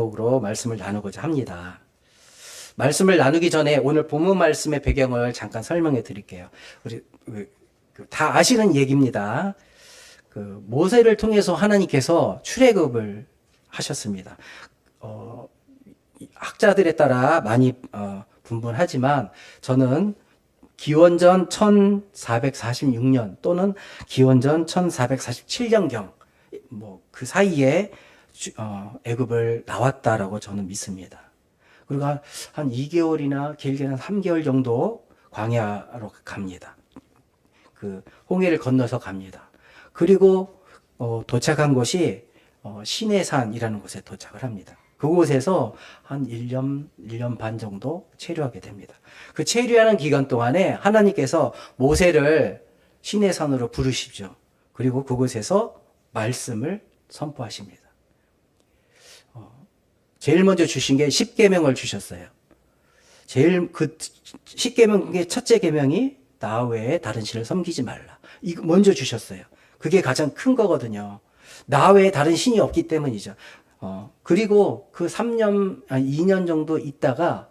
제목으로 말씀을 나누고자 합니다. 말씀을 나누기 전에 오늘 본문 말씀의 배경을 잠깐 설명해 드릴게요. 우리 다 아시는 얘기입니다. 모세를 통해서 하나님께서 출애굽을 하셨습니다. 학자들에 따라 많이 분분하지만 저는 기원전 1446년 또는 기원전 1447년경 그 사이에 애굽을 나왔다라고 저는 믿습니다. 그리고 한 2개월이나 길게는 3개월 정도 광야로 갑니다. 홍해를 건너서 갑니다. 그리고 도착한 곳이 시내산이라는 곳에 도착을 합니다. 그곳에서 한 1년 반 정도 체류하게 됩니다. 그 체류하는 기간 동안에 하나님께서 모세를 시내산으로 부르시죠. 그리고 그곳에서 말씀을 선포하십니다. 제일 먼저 주신 게 10계명을 주셨어요. 제일 그 10계명의 첫째 계명이 나 외에 다른 신을 섬기지 말라. 이거 먼저 주셨어요. 그게 가장 큰 거거든요. 나 외에 다른 신이 없기 때문이죠. 그리고 그 2년 정도 있다가,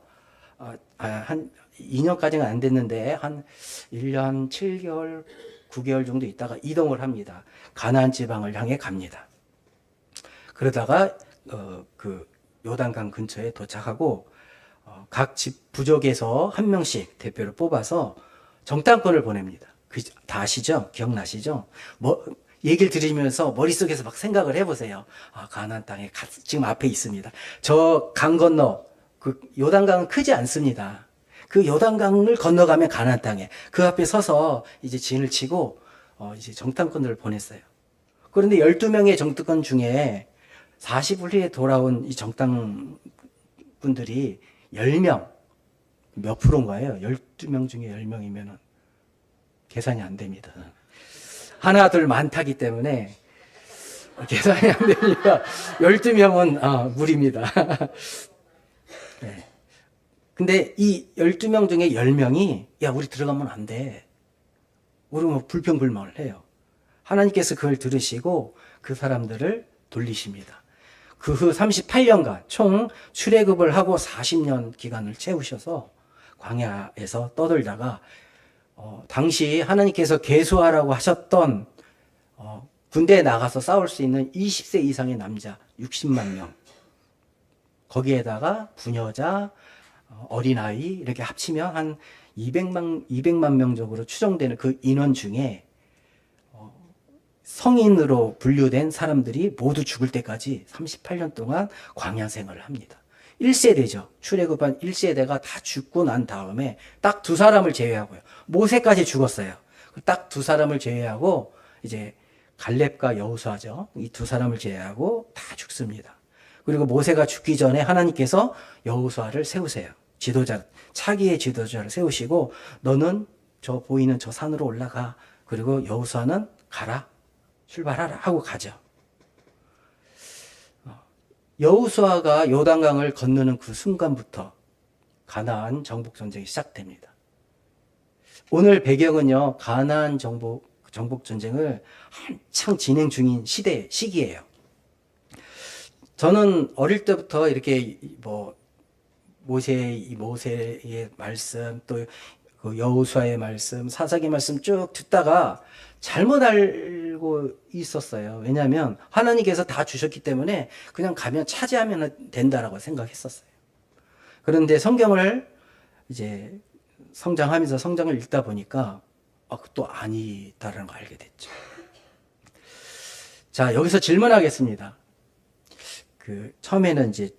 한 2년까지는 안 됐는데, 한 1년 7개월, 9개월 정도 있다가 이동을 합니다. 가나안 지방을 향해 갑니다. 그러다가, 요단강 근처에 도착하고, 각 집 부족에서 한 명씩 대표를 뽑아서 정탐꾼을 보냅니다. 다 아시죠? 기억나시죠? 얘기를 들으면서 머릿속에서 막 생각을 해보세요. 가나안 땅에 지금 앞에 있습니다. 저 강 건너, 요단강은 크지 않습니다. 그 요단강을 건너가면 가나안 땅에 그 앞에 서서 이제 진을 치고 이제 정탐꾼들을 보냈어요. 그런데 12명의 정탐꾼 중에 40일 후에 돌아온 이 정탐꾼들이 10명, 몇 프로인 거예요? 12명 중에 10명이면은 계산이 안 됩니다. 하나, 둘 많다기 때문에 계산이 안 됩니다. 12명은 무리입니다. 네. 근데 이 12명 중에 10명이 야, 우리 들어가면 안 돼. 우리 불평불만을 해요. 하나님께서 그걸 들으시고 그 사람들을 돌리십니다. 그 후 38년간 총 출애굽을 하고 40년 기간을 채우셔서 광야에서 떠돌다가 당시 하나님께서 계수하라고 하셨던 군대에 나가서 싸울 수 있는 20세 이상의 남자 60만 명, 거기에다가 부녀자, 어린아이 이렇게 합치면 한 200만 명 정도로 추정되는 그 인원 중에 성인으로 분류된 사람들이 모두 죽을 때까지 38년 동안 광야 생활을 합니다. 1세대죠. 출애굽한 1세대가 다 죽고 난 다음에 딱 2사람을 제외하고요. 모세까지 죽었어요. 딱 2사람을 제외하고 이제 갈렙과 여호수아죠. 이 2사람을 제외하고 다 죽습니다. 그리고 모세가 죽기 전에 하나님께서 여호수아를 세우세요. 지도자, 차기의 지도자를 세우시고 너는 저 보이는 저 산으로 올라가. 그리고 여호수아는 가라. 출발하라 하고 가죠. 여호수아가 요단강을 건너는 그 순간부터 가나안 정복 전쟁이 시작됩니다. 오늘 배경은요, 가나안 정복 전쟁을 한창 진행 중인 시기예요. 저는 어릴 때부터 이렇게 모세의 말씀, 또 그 여호수아의 말씀, 사사기 말씀 쭉 듣다가 잘못 알고 있었어요. 왜냐하면 하나님께서 다 주셨기 때문에 그냥 가면 차지하면 된다라고 생각했었어요. 그런데 성경을 이제 성장하면서 성경을 읽다 보니까 또 아니다라는 걸 알게 됐죠. 자, 여기서 질문하겠습니다. 처음에는 이제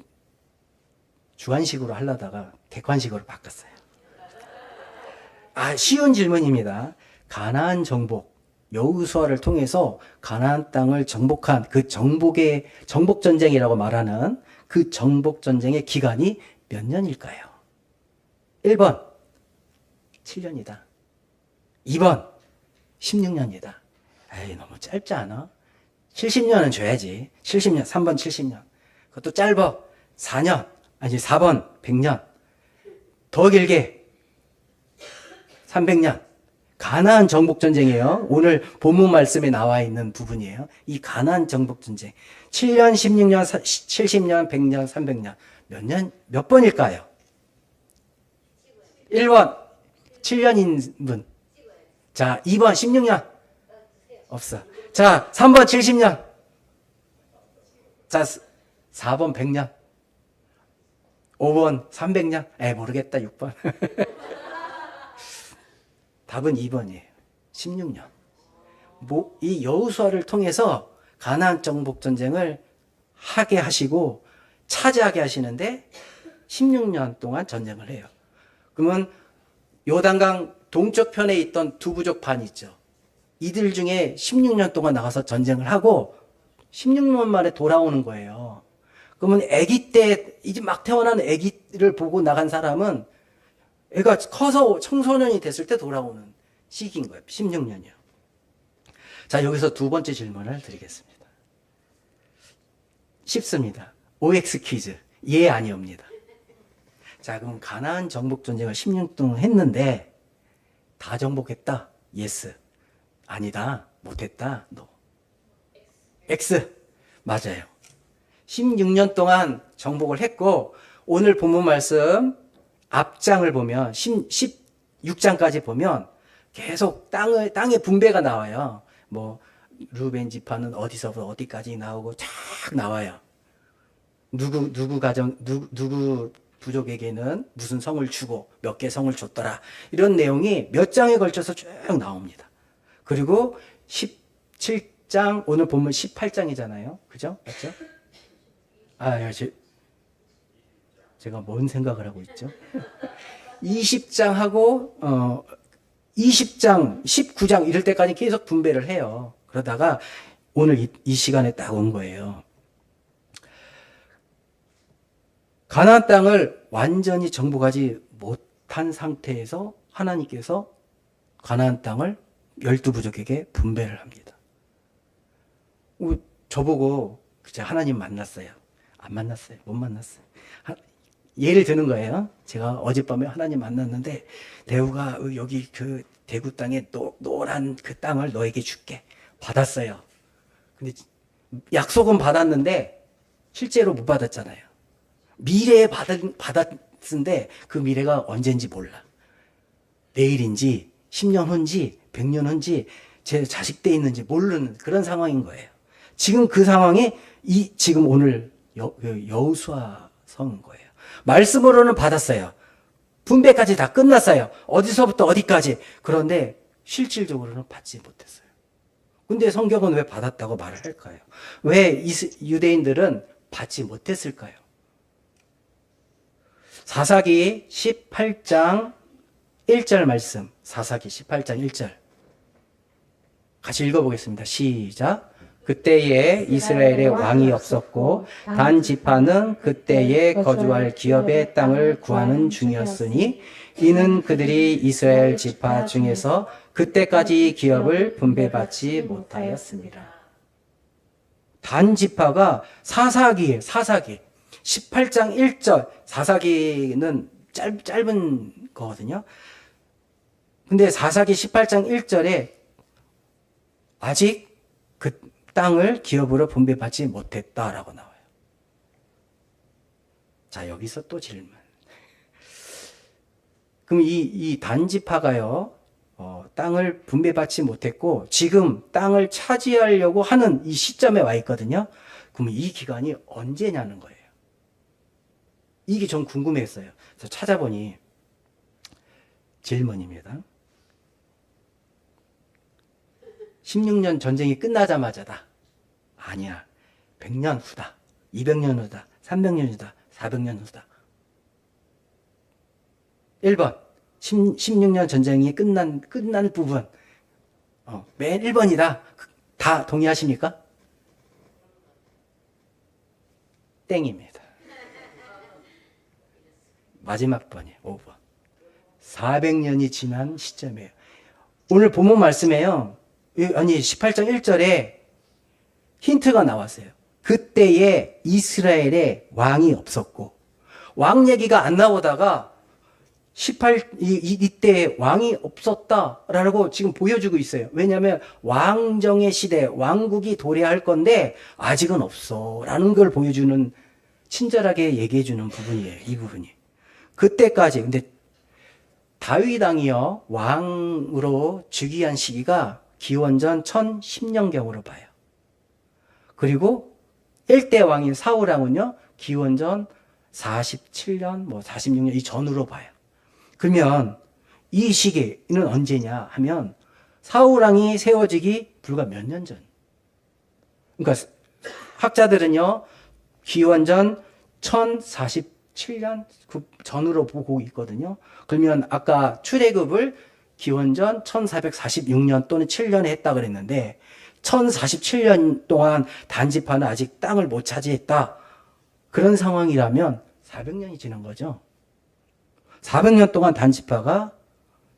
주관식으로 하려다가 객관식으로 바꿨어요. 쉬운 질문입니다. 가나안 정복, 여호수아를 통해서 가나안 땅을 정복한 그 정복 전쟁이라고 말하는 그 정복 전쟁의 기간이 몇 년일까요? 1번 7년이다. 2번 16년이다. 에이, 너무 짧지 않아? 70년은 줘야지. 70년, 3번 70년. 그것도 짧아. 4년, 아니 4번 100년. 더 길게 300년. 가나안 정복 전쟁이에요. 오늘 본문 말씀에 나와 있는 부분이에요. 이 가나안 정복 전쟁. 7년, 16년, 70년, 100년, 300년. 몇 번일까요? 1번. 7년인 분. 자, 2번 16년. 없어. 자, 3번 70년. 자, 4번 100년. 5번 300년. 모르겠다. 6번. 답은 2번이에요. 16년. 이 여호수아를 통해서 가나안 정복 전쟁을 하게 하시고 차지하게 하시는데 16년 동안 전쟁을 해요. 그러면 요단강 동쪽 편에 있던 두 부족 반 있죠. 이들 중에 16년 동안 나가서 전쟁을 하고 16년 만에 돌아오는 거예요. 그러면 아기 때 이제 막 태어난 아기를 보고 나간 사람은 애가 커서 청소년이 됐을 때 돌아오는 시기인 거예요. 16년이요. 자, 여기서 두 번째 질문을 드리겠습니다. 쉽습니다. OX 퀴즈. 예, 아니옵니다. 자, 그럼 가나안 정복 전쟁을 16년 동안 했는데 다 정복했다. 예스. 아니다. 못했다. 노. X. 맞아요. 16년 동안 정복을 했고 오늘 본문 말씀 앞장을 보면 16장까지 보면 계속 땅의 분배가 나와요. 뭐 루벤 지파는 어디서부터 어디까지 나오고 쫙 나와요. 누구 부족에게는 무슨 성을 주고 몇 개 성을 줬더라. 이런 내용이 몇 장에 걸쳐서 쭉 나옵니다. 그리고 17장 오늘 본문 18장이잖아요. 그죠? 맞죠? 제가 뭔 생각을 하고 있죠? 20장하고 20장, 19장 이럴 때까지 계속 분배를 해요. 그러다가 오늘 이 시간에 딱 온 거예요. 가나안 땅을 완전히 정복하지 못한 상태에서 하나님께서 가나안 땅을 12부족에게 분배를 합니다. 저보고 하나님 만났어요. 안 만났어요. 못 만났어요. 예를 드는 거예요. 제가 어젯밤에 하나님 만났는데 대우가 여기 그 대구 땅에 노란 그 땅을 너에게 줄게. 받았어요. 근데 약속은 받았는데 실제로 못 받았잖아요. 미래에 받았는데 그 미래가 언젠지 몰라. 내일인지 10년 후인지 100년 후인지 제 자식 때 있는지 모르는 그런 상황인 거예요. 지금 그 상황이 지금 오늘 여호수아 성인 거예요. 말씀으로는 받았어요. 분배까지 다 끝났어요. 어디서부터 어디까지. 그런데 실질적으로는 받지 못했어요. 근데 성경은 왜 받았다고 말을 할까요? 왜 유대인들은 받지 못했을까요? 사사기 18장 1절 말씀. 사사기 18장 1절. 같이 읽어보겠습니다. 시작. 그때에 이스라엘의 왕이 없었고 단 지파는 그때에 거주할 기업의 땅을 구하는 중이었으니 이는 그들이 이스라엘 지파 중에서 그때까지 기업을 분배받지 못하였습니다. 단 지파가 사사기 18장 1절 사사기는 짧은 거거든요. 근데 사사기 18장 1절에 아직 그 땅을 기업으로 분배받지 못했다라고 나와요. 자, 여기서 또 질문. 그럼 이 단지파가요, 땅을 분배받지 못했고, 지금 땅을 차지하려고 하는 이 시점에 와 있거든요. 그럼 이 기간이 언제냐는 거예요. 이게 전 궁금했어요. 그래서 찾아보니, 질문입니다. 16년 전쟁이 끝나자마자다. 아니야. 100년 후다. 200년 후다. 300년 후다. 400년 후다. 1번. 16년 전쟁이 끝난 부분. 맨 1번이다. 다 동의하십니까? 땡입니다. 마지막 번이에요. 5번. 400년이 지난 시점이에요. 오늘 본문 말씀에요. 아니 18장 1절에 힌트가 나왔어요. 그때에 이스라엘에 왕이 없었고 왕 얘기가 안 나오다가 이때 왕이 없었다라고 지금 보여주고 있어요. 왜냐하면 왕정의 시대, 왕국이 도래할 건데 아직은 없어 라는 걸 보여주는, 친절하게 얘기해주는 부분이에요. 이 부분이. 그때까지. 근데 다윗 왕이요, 왕으로 즉위한 시기가 기원전 1010년경으로 봐요. 그리고 1대 왕인 사울 왕은요, 기원전 47년, 46년 이 전으로 봐요. 그러면 이 시기는 언제냐 하면 사울 왕이 세워지기 불과 몇 년 전. 그러니까 학자들은요, 기원전 1047년 그 전으로 보고 있거든요. 그러면 아까 출애굽을 기원전 1446년 또는 7년에 했다 그랬는데 1047년 동안 단지파는 아직 땅을 못 차지했다. 그런 상황이라면 400년이 지난 거죠. 400년 동안 단지파가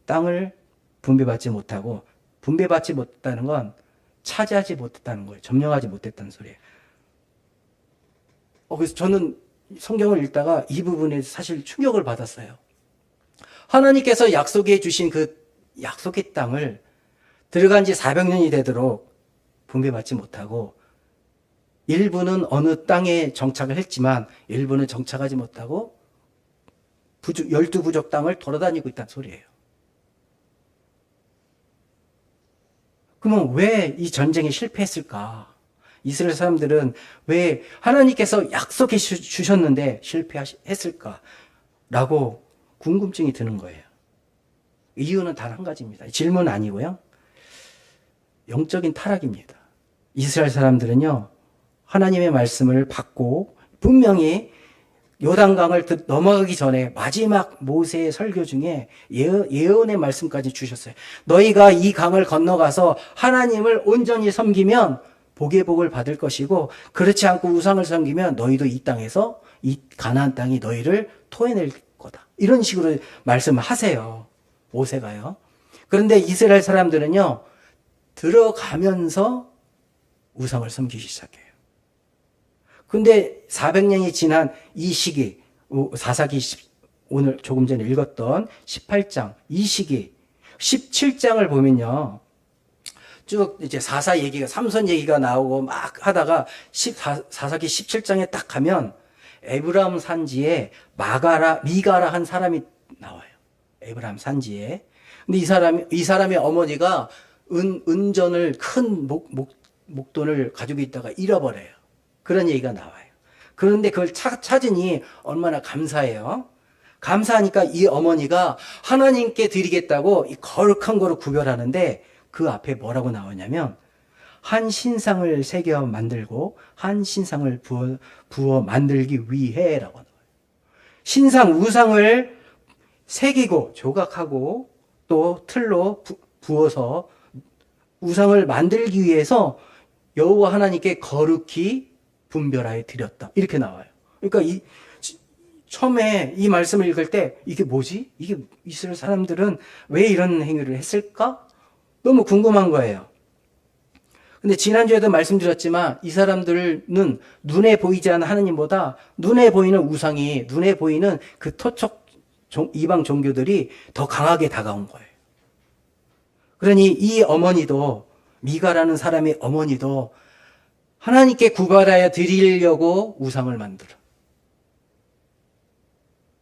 땅을 분배받지 못하고, 분배받지 못했다는 건 차지하지 못했다는 거예요. 점령하지 못했다는 소리예요. 그래서 저는 성경을 읽다가 이 부분에 사실 충격을 받았어요. 하나님께서 약속해 주신 그 약속의 땅을 들어간 지 400년이 되도록 분배받지 못하고, 일부는 어느 땅에 정착을 했지만 일부는 정착하지 못하고 12부족 땅을 돌아다니고 있다는 소리예요. 그러면 왜 이 전쟁에 실패했을까? 이스라엘 사람들은 왜 하나님께서 약속해 주셨는데 실패했을까? 라고 궁금증이 드는 거예요. 이유는 단 한 가지입니다. 질문 아니고요. 영적인 타락입니다. 이스라엘 사람들은요, 하나님의 말씀을 받고 분명히 요단강을 넘어가기 전에 마지막 모세의 설교 중에 예언의 말씀까지 주셨어요. 너희가 이 강을 건너가서 하나님을 온전히 섬기면 복의 복을 받을 것이고, 그렇지 않고 우상을 섬기면 너희도 이 땅에서, 이 가나안 땅이 너희를 토해낼 거다. 이런 식으로 말씀을 하세요. 모세가요. 그런데 이스라엘 사람들은요, 들어가면서 우상을 섬기기 시작해요. 근데 400년이 지난 이 시기, 사사기 오늘 조금 전에 읽었던 18장, 이 시기, 17장을 보면요, 쭉 이제 사사 얘기가, 삼손 얘기가 나오고 막 하다가 사사기 17장에 딱 가면 에브라임 산지에 미가라 한 사람이 나와요. 에브라임 산지에. 근데 이 사람의 어머니가 은전을 큰 목돈을 가지고 있다가 잃어버려요. 그런 얘기가 나와요. 그런데 그걸 찾으니 얼마나 감사해요. 감사하니까 이 어머니가 하나님께 드리겠다고 이 거룩한 거로 구별하는데, 그 앞에 뭐라고 나오냐면 한 신상을 새겨 만들고 한 신상을 부어 만들기 위해라고 나와요. 신상, 우상을 새기고 조각하고 또 틀로 부어서 우상을 만들기 위해서 여호와 하나님께 거룩히 분별하여 드렸다. 이렇게 나와요. 그러니까 처음에 이 말씀을 읽을 때 이게 뭐지? 이게 이스라엘 사람들은 왜 이런 행위를 했을까? 너무 궁금한 거예요. 근데 지난주에도 말씀드렸지만 이 사람들은 눈에 보이지 않는 하나님보다 눈에 보이는 우상이, 눈에 보이는 그 토촉 이방 종교들이 더 강하게 다가온 거예요. 그러니 이 어머니도, 미가라는 사람의 어머니도 하나님께 구발하여 드리려고 우상을 만들어.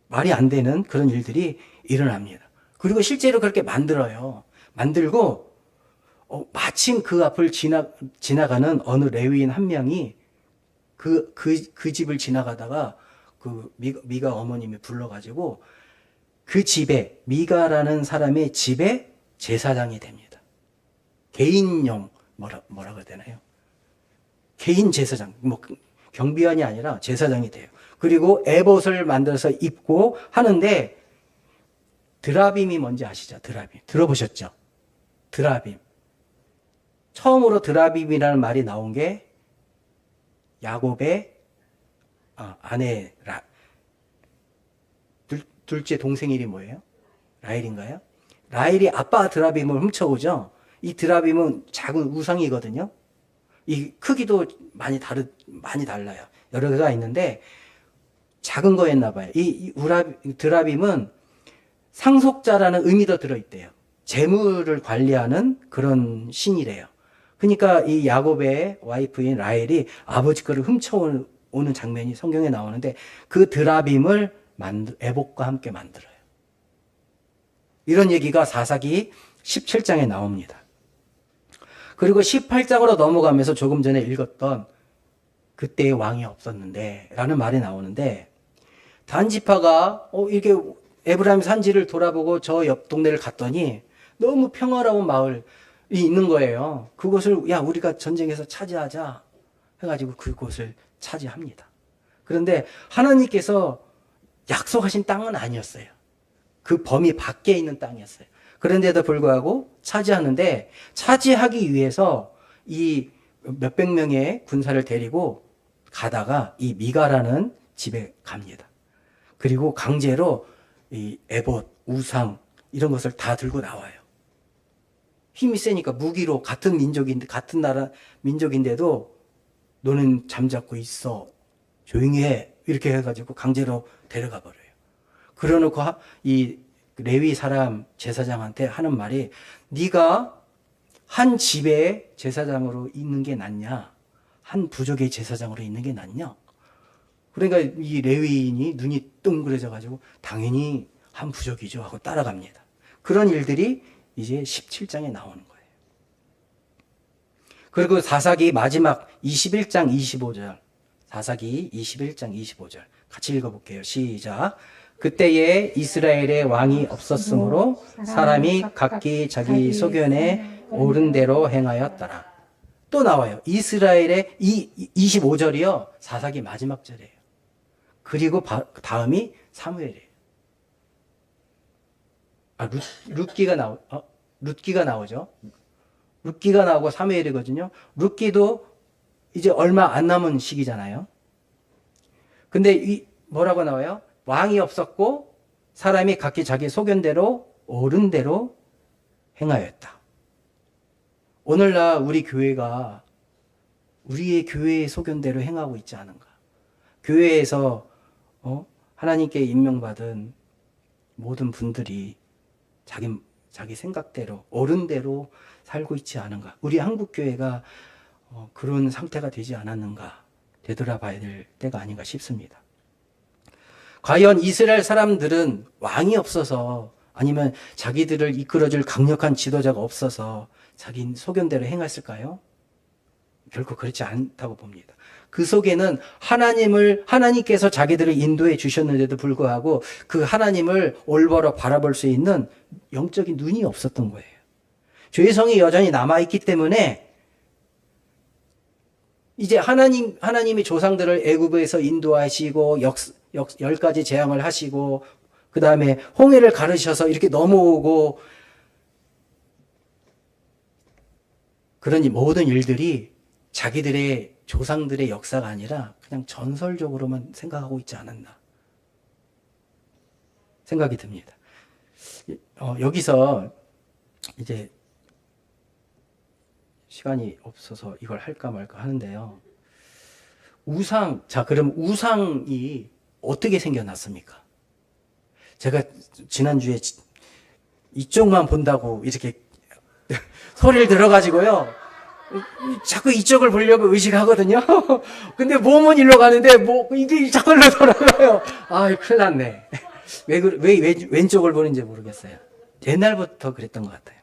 말이 안 되는 그런 일들이 일어납니다. 그리고 실제로 그렇게 만들어요. 만들고 마침 그 앞을 지나가는 어느 레위인 한 명이 그 집을 지나가다가 그 미가 어머님이 불러가지고 그 집에, 미가라는 사람의 집에 제사장이 됩니다. 개인용, 뭐라고 해야 되나요? 개인 제사장, 경비원이 아니라 제사장이 돼요. 그리고 에봇을 만들어서 입고 하는데, 드라빔이 뭔지 아시죠? 드라빔. 들어보셨죠? 드라빔. 처음으로 드라빔이라는 말이 나온 게 야곱의 아내 둘째 동생 이름이 뭐예요? 라헬인가요? 라헬이 아빠 드라빔을 훔쳐오죠. 이 드라빔은 작은 우상이거든요. 이 크기도 많이 달라요. 여러 개가 있는데 작은 거였나 봐요. 이 드라빔은 상속자라는 의미도 들어있대요. 재물을 관리하는 그런 신이래요. 그러니까 이 야곱의 와이프인 라헬이 아버지 거를 훔쳐오는 장면이 성경에 나오는데 그 드라빔을 에봇과 함께 만들어요. 이런 얘기가 사사기 17장에 나옵니다. 그리고 18장으로 넘어가면서 조금 전에 읽었던 그때의 왕이 없었는데 라는 말이 나오는데, 단지파가 이렇게 에브라임 산지를 돌아보고 저 옆 동네를 갔더니 너무 평화로운 마을이 있는 거예요. 그곳을 야 우리가 전쟁에서 차지하자 해가지고 그곳을 차지합니다. 그런데 하나님께서 약속하신 땅은 아니었어요. 그 범위 밖에 있는 땅이었어요. 그런데도 불구하고 차지하는데, 차지하기 위해서 이 몇백 명의 군사를 데리고 가다가 이 미가라는 집에 갑니다. 그리고 강제로 이 에봇, 우상 이런 것을 다 들고 나와요. 힘이 세니까 무기로, 같은 민족인데, 같은 나라 민족인데도 너는 잠자고 있어, 조용히 해, 이렇게 해가지고 강제로 데려가 버려요. 그러놓고 이 레위 사람 제사장한테 하는 말이, 네가 한 집의 제사장으로 있는 게 낫냐, 한 부족의 제사장으로 있는 게 낫냐. 그러니까 이 레위인이 눈이 뚱그려져 가지고 당연히 한 부족이죠 하고 따라갑니다. 그런 일들이 이제 17장에 나오는 거예요. 그리고 사사기 마지막 21장 25절, 사사기 21장 25절 같이 읽어볼게요. 시작. 그때에 이스라엘의 왕이 없었으므로 사람이 각기 자기 소견에 옳은 대로 행하였더라. 또 나와요. 이스라엘의 25절이요. 사사기 마지막 절이에요. 그리고 다음이 사무엘이에요. 룻기가 나오죠. 룻기가 나오고 사무엘이거든요. 룻기도 이제 얼마 안 남은 시기잖아요. 근데 뭐라고 나와요? 왕이 없었고 사람이 각기 자기 소견대로 옳은 대로 행하였다. 오늘날 우리 교회가 우리의 교회의 소견대로 행하고 있지 않은가? 교회에서 하나님께 임명받은 모든 분들이 자기 생각대로 옳은 대로 살고 있지 않은가? 우리 한국교회가 그런 상태가 되지 않았는가? 되돌아봐야 될 때가 아닌가 싶습니다. 과연 이스라엘 사람들은 왕이 없어서, 아니면 자기들을 이끌어줄 강력한 지도자가 없어서 자기 소견대로 행했을까요? 결코 그렇지 않다고 봅니다. 그 속에는 하나님께서 자기들을 인도해 주셨는데도 불구하고 그 하나님을 올바로 바라볼 수 있는 영적인 눈이 없었던 거예요. 죄성이 여전히 남아있기 때문에 이제 하나님이 조상들을 애굽에서 인도하시고 10가지 재앙을 하시고 그 다음에 홍해를 가르셔서 이렇게 넘어오고, 그러니 모든 일들이 자기들의 조상들의 역사가 아니라 그냥 전설적으로만 생각하고 있지 않았나 생각이 듭니다. 여기서 이제 시간이 없어서 이걸 할까 말까 하는데요. 그럼 우상이 어떻게 생겨났습니까? 제가 지난주에 이쪽만 본다고 이렇게 소리를 들어가지고요. 자꾸 이쪽을 보려고 의식하거든요. 근데 몸은 일로 가는데 이게 저걸로 돌아가요. 큰일 났네. 왜 왼쪽을 보는지 모르겠어요. 옛날부터 그랬던 것 같아요.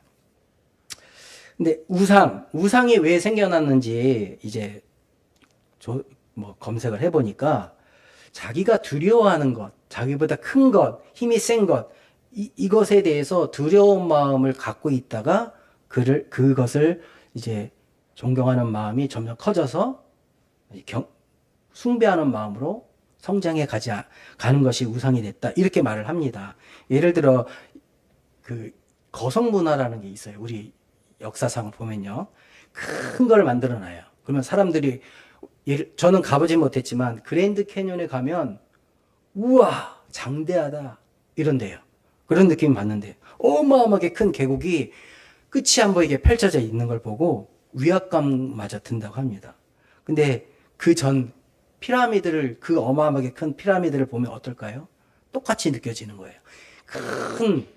근데 우상이 왜 생겨났는지 이제 검색을 해보니까, 자기가 두려워하는 것, 자기보다 큰 것, 힘이 센 것, 이것에 대해서 두려운 마음을 갖고 있다가 그것을 이제 존경하는 마음이 점점 커져서 숭배하는 마음으로 성장해 가는 것이 우상이 됐다, 이렇게 말을 합니다. 예를 들어 그 거성 문화라는 게 있어요. 우리 역사상을 보면요, 큰 걸 만들어놔요. 그러면 사람들이, 저는 가보지 못했지만 그랜드 캐니언에 가면 우와 장대하다 이런데요. 그런 느낌 받는데, 어마어마하게 큰 계곡이 끝이 안 보이게 펼쳐져 있는 걸 보고 위압감마저 든다고 합니다. 근데 그 어마어마하게 큰 피라미드를 보면 어떨까요? 똑같이 느껴지는 거예요. 큰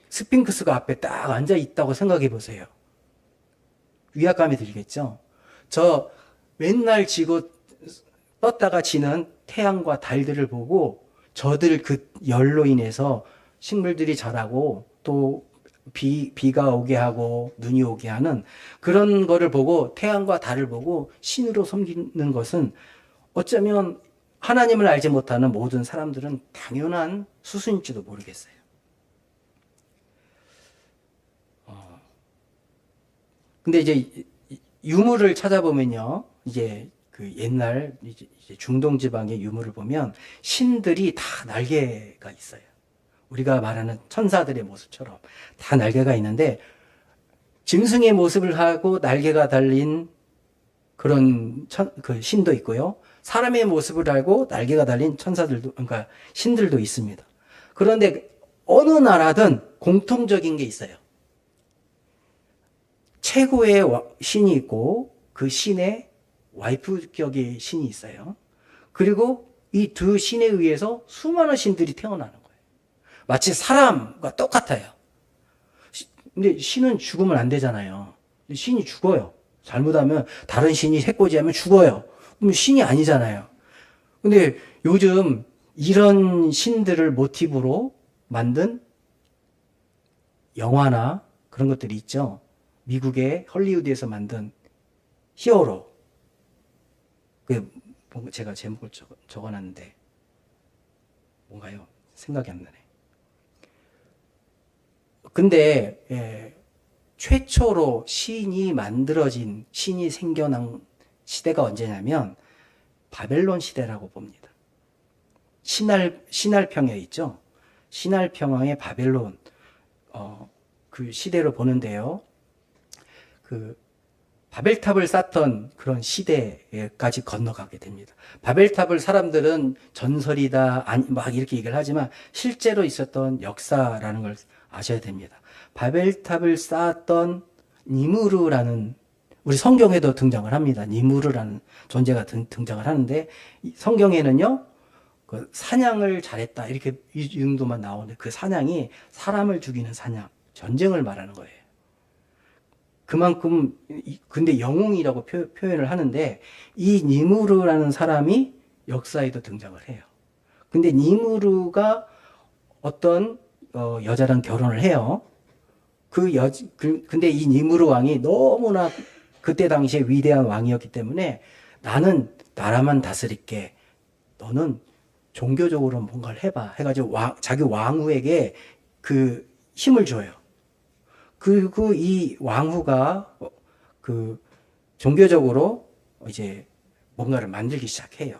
스핑크스가 앞에 딱 앉아 있다고 생각해 보세요. 위압감이 들겠죠? 저 맨날 지고 떴다가 지는 태양과 달들을 보고 저들 그 열로 인해서 식물들이 자라고 또 비가 오게 하고 눈이 오게 하는 그런 거를 보고 태양과 달을 보고 신으로 섬기는 것은 어쩌면 하나님을 알지 못하는 모든 사람들은 당연한 수순일지도 모르겠어요. 근데 이제 유물을 찾아보면요, 이제 그 옛날 이제 중동 지방의 유물을 보면 신들이 다 날개가 있어요. 우리가 말하는 천사들의 모습처럼 다 날개가 있는데 짐승의 모습을 하고 날개가 달린 그런 그 신도 있고요. 사람의 모습을 하고 날개가 달린 천사들도, 그러니까 신들도 있습니다. 그런데 어느 나라든 공통적인 게 있어요. 최고의 신이 있고 그 신의 와이프격의 신이 있어요. 그리고 이 두 신에 의해서 수많은 신들이 태어나는 거예요. 마치 사람과 똑같아요. 근데 신은 죽으면 안 되잖아요. 신이 죽어요. 잘못하면 다른 신이 해코지하면 죽어요. 그럼 신이 아니잖아요. 근데 요즘 이런 신들을 모티브로 만든 영화나 그런 것들이 있죠. 미국의 헐리우드에서 만든 히어로. 제가 제목을 적어놨는데 뭔가요? 생각이 안 나네. 근데 최초로 신이 만들어진, 신이 생겨난 시대가 언제냐면 바벨론 시대라고 봅니다. 신할평에 있죠. 신할평왕의 바벨론 그 시대로 보는데요. 그 바벨탑을 쌓던 그런 시대까지 건너가게 됩니다. 바벨탑을 사람들은 전설이다, 막 이렇게 얘기를 하지만 실제로 있었던 역사라는 걸 아셔야 됩니다. 바벨탑을 쌓았던 니무르라는, 우리 성경에도 등장을 합니다. 니무르라는 존재가 등장을 하는데, 성경에는요, 그 사냥을 잘했다, 이렇게 이 정도만 나오는데, 그 사냥이 사람을 죽이는 사냥, 전쟁을 말하는 거예요. 그만큼, 근데 영웅이라고 표현을 하는데, 이 니무르라는 사람이 역사에도 등장을 해요. 근데 니무르가 어떤 여자랑 결혼을 해요. 근데 이 니무르 왕이 너무나 그때 당시에 위대한 왕이었기 때문에 나는 나라만 다스릴게. 너는 종교적으로 뭔가를 해봐. 해가지고 자기 왕후에게 그 힘을 줘요. 그리고 이 왕후가 그 종교적으로 이제 뭔가를 만들기 시작해요.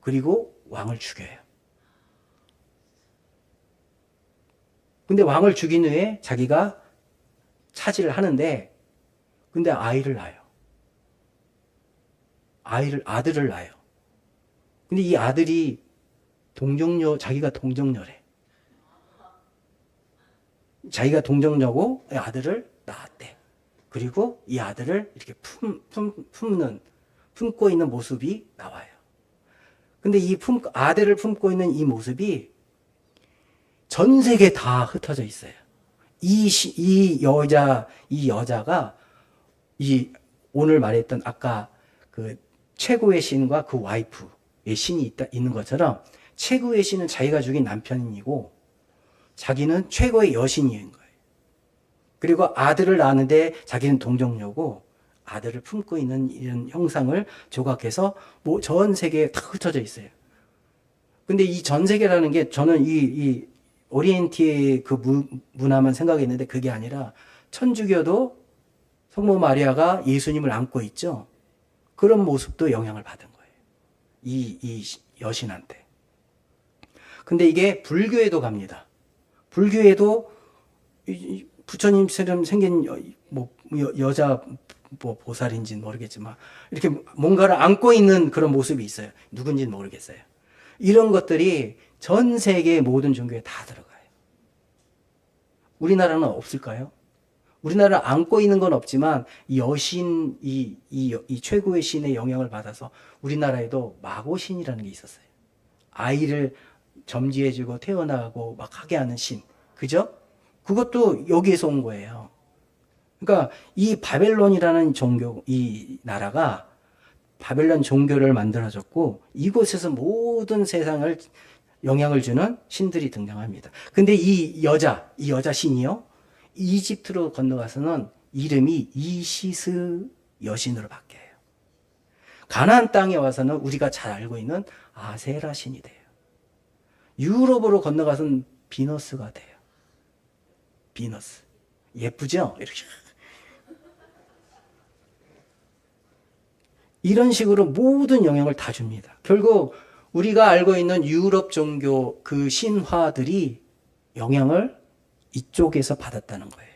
그리고 왕을 죽여요. 근데 왕을 죽인 후에 자기가 차지를 하는데, 근데 아이를 낳아요. 아들을 낳아요. 근데 이 아들이 자기가 동정녀래. 자기가 동정녀고 아들을 낳았대. 그리고 이 아들을 이렇게 품고 있는 모습이 나와요. 근데 이 아들을 품고 있는 이 모습이 전 세계에 다 흩어져 있어요. 이 여자가 오늘 말했던 아까 그 최고의 신과 그 와이프의 신이 있는 것처럼 최고의 신은 자기가 죽인 남편이고 자기는 최고의 여신인 거예요. 그리고 아들을 낳는데 자기는 동정녀고 아들을 품고 있는 이런 형상을 조각해서 전 세계에 다 흩어져 있어요. 근데 이 전 세계라는 게 저는 이 오리엔티의 그 문화만 생각했는데 그게 아니라 천주교도 성모 마리아가 예수님을 안고 있죠. 그런 모습도 영향을 받은 거예요. 이 여신한테. 근데 이게 불교에도 갑니다. 불교에도 부처님처럼 생긴 여자 보살인지는 모르겠지만 이렇게 뭔가를 안고 있는 그런 모습이 있어요. 누군지는 모르겠어요. 이런 것들이 전 세계의 모든 종교에 다 들어가요. 우리나라는 없을까요? 우리나라는 안고 있는 건 없지만 이 여신, 이 최고의 신의 영향을 받아서 우리나라에도 마고신이라는 게 있었어요. 아이를 점지해주고 태어나고 막 하게 하는 신. 그죠? 그것도 여기에서 온 거예요. 그러니까 이 바벨론이라는 종교, 이 나라가 바벨론 종교를 만들어줬고 이곳에서 모든 세상을 영향을 주는 신들이 등장합니다. 근데 이 여자 신이요. 이집트로 건너가서는 이름이 이시스 여신으로 바뀌어요. 가나안 땅에 와서는 우리가 잘 알고 있는 아세라 신이 돼요. 유럽으로 건너가서는 비너스가 돼요. 비너스. 예쁘죠? 이렇게. 이런 식으로 모든 영향을 다 줍니다. 결국 우리가 알고 있는 유럽 종교 그 신화들이 영향을 이쪽에서 받았다는 거예요.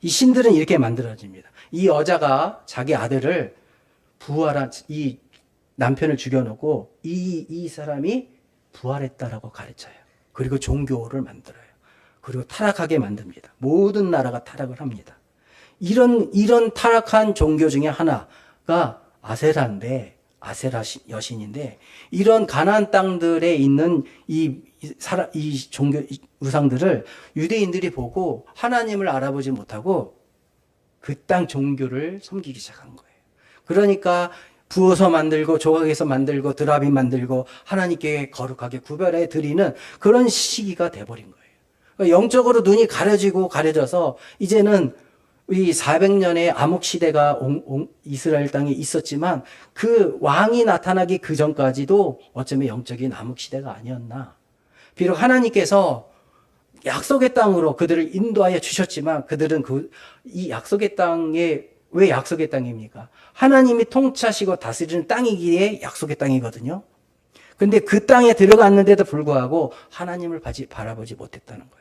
이 신들은 이렇게 만들어집니다. 이 여자가 자기 아들을 부활한, 이 남편을 죽여놓고 이 사람이 부활했다라고 가르쳐요. 그리고 종교를 만들어요. 그리고 타락하게 만듭니다. 모든 나라가 타락을 합니다. 이런 타락한 종교 중에 하나가 아세라인데, 아세라 여신인데, 이런 가나안 땅들에 있는 이 종교 우상들을 유대인들이 보고 하나님을 알아보지 못하고 그 땅 종교를 섬기기 시작한 거예요. 그러니까 부어서 만들고 조각에서 만들고 드라빔 만들고 하나님께 거룩하게 구별해 드리는 그런 시기가 돼버린 거예요. 그러니까 영적으로 눈이 가려져서 이제는 이 400년의 암흑 시대가 이스라엘 땅에 있었지만 그 왕이 나타나기 그 전까지도 어쩌면 영적인 암흑 시대가 아니었나. 비록 하나님께서 약속의 땅으로 그들을 인도하여 주셨지만 그들은 이 약속의 땅에 왜 약속의 땅입니까? 하나님이 통치하시고 다스리는 땅이기에 약속의 땅이거든요. 근데 그 땅에 들어갔는데도 불구하고 하나님을 바라보지 못했다는 거예요.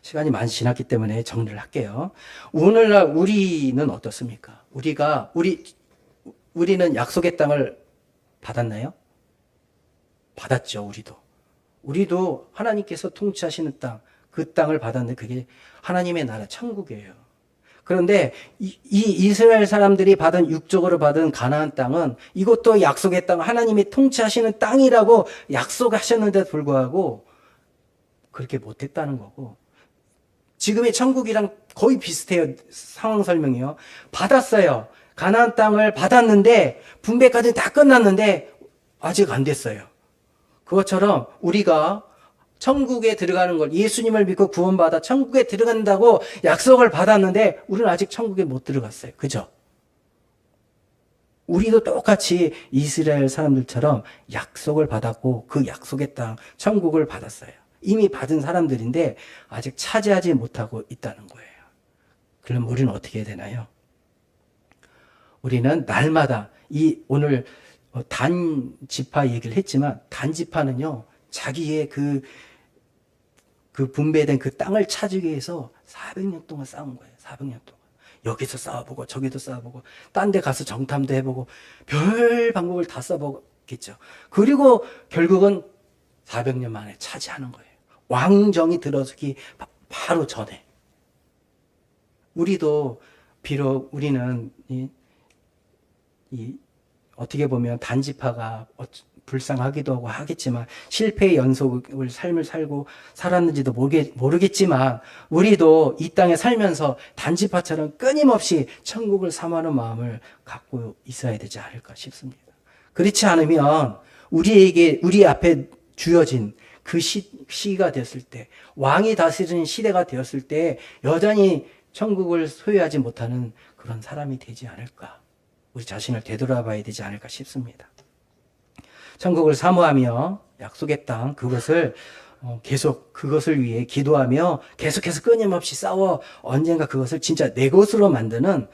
시간이 많이 지났기 때문에 정리를 할게요. 오늘날 우리는 어떻습니까? 우리는 약속의 땅을 받았나요? 받았죠, 우리도 하나님께서 통치하시는 땅, 그 땅을 받았는데 그게 하나님의 나라, 천국이에요. 그런데 이 이스라엘 사람들이 육적으로 받은 가나안 땅은 이것도 약속의 땅, 하나님이 통치하시는 땅이라고 약속하셨는데도 불구하고 그렇게 못했다는 거고, 지금의 천국이랑 거의 비슷해요. 상황 설명이요. 받았어요. 가나안 땅을 받았는데 분배까지 다 끝났는데 아직 안 됐어요. 그것처럼 우리가 천국에 들어가는 걸, 예수님을 믿고 구원받아 천국에 들어간다고 약속을 받았는데 우리는 아직 천국에 못 들어갔어요. 그죠? 우리도 똑같이 이스라엘 사람들처럼 약속을 받았고 그 약속의 땅, 천국을 받았어요. 이미 받은 사람들인데 아직 차지하지 못하고 있다는 거예요. 그럼 우리는 어떻게 해야 되나요? 우리는 날마다 오늘 단지파 얘기를 했지만 단지파는요, 자기의 그 분배된 그 땅을 찾기 위해서 400년 동안 싸운 거예요. 400년 동안. 여기서 싸워보고 저기도 싸워보고 딴 데 가서 정탐도 해보고 별 방법을 다 써보겠죠. 그리고 결국은 400년 만에 차지하는 거예요. 왕정이 들어서기 바로 전에. 우리도 비록 우리는 어떻게 보면 단지파가 불쌍하기도 하고 하겠지만 실패의 연속을 삶을 살고 살았는지도 모르겠지만 우리도 이 땅에 살면서 단지파처럼 끊임없이 천국을 사모하는 마음을 갖고 있어야 되지 않을까 싶습니다. 그렇지 않으면 우리 앞에 주어진 그 시기가 됐을 때, 왕이 다스리는 시대가 되었을 때 여전히 천국을 소유하지 못하는 그런 사람이 되지 않을까. 우리 자신을 되돌아봐야 되지 않을까 싶습니다. 천국을 사모하며 약속의 땅, 그것을 그것을 위해 기도하며 계속해서 끊임없이 싸워 언젠가 그것을 진짜 내 것으로 만드는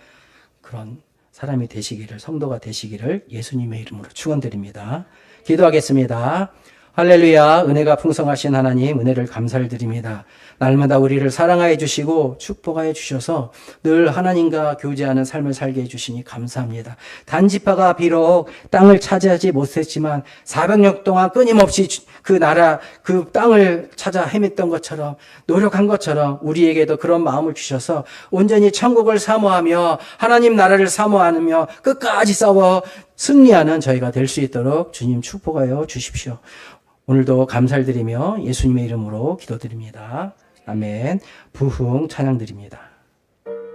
그런 사람이 되시기를, 성도가 되시기를 예수님의 이름으로 축원드립니다. 기도하겠습니다. 할렐루야. 은혜가 풍성하신 하나님, 은혜를 감사를 드립니다. 날마다 우리를 사랑하여 주시고 축복하여 주셔서 늘 하나님과 교제하는 삶을 살게 해주시니 감사합니다. 단지파가 비록 땅을 차지하지 못했지만 400년 동안 끊임없이 그 나라, 그 땅을 찾아 헤맸던 것처럼, 노력한 것처럼 우리에게도 그런 마음을 주셔서 온전히 천국을 사모하며 하나님 나라를 사모하며 끝까지 싸워 승리하는 저희가 될 수 있도록 주님 축복하여 주십시오. 오늘도 감사를 드리며 예수님의 이름으로 기도드립니다. 아멘. 부흥 찬양 드립니다.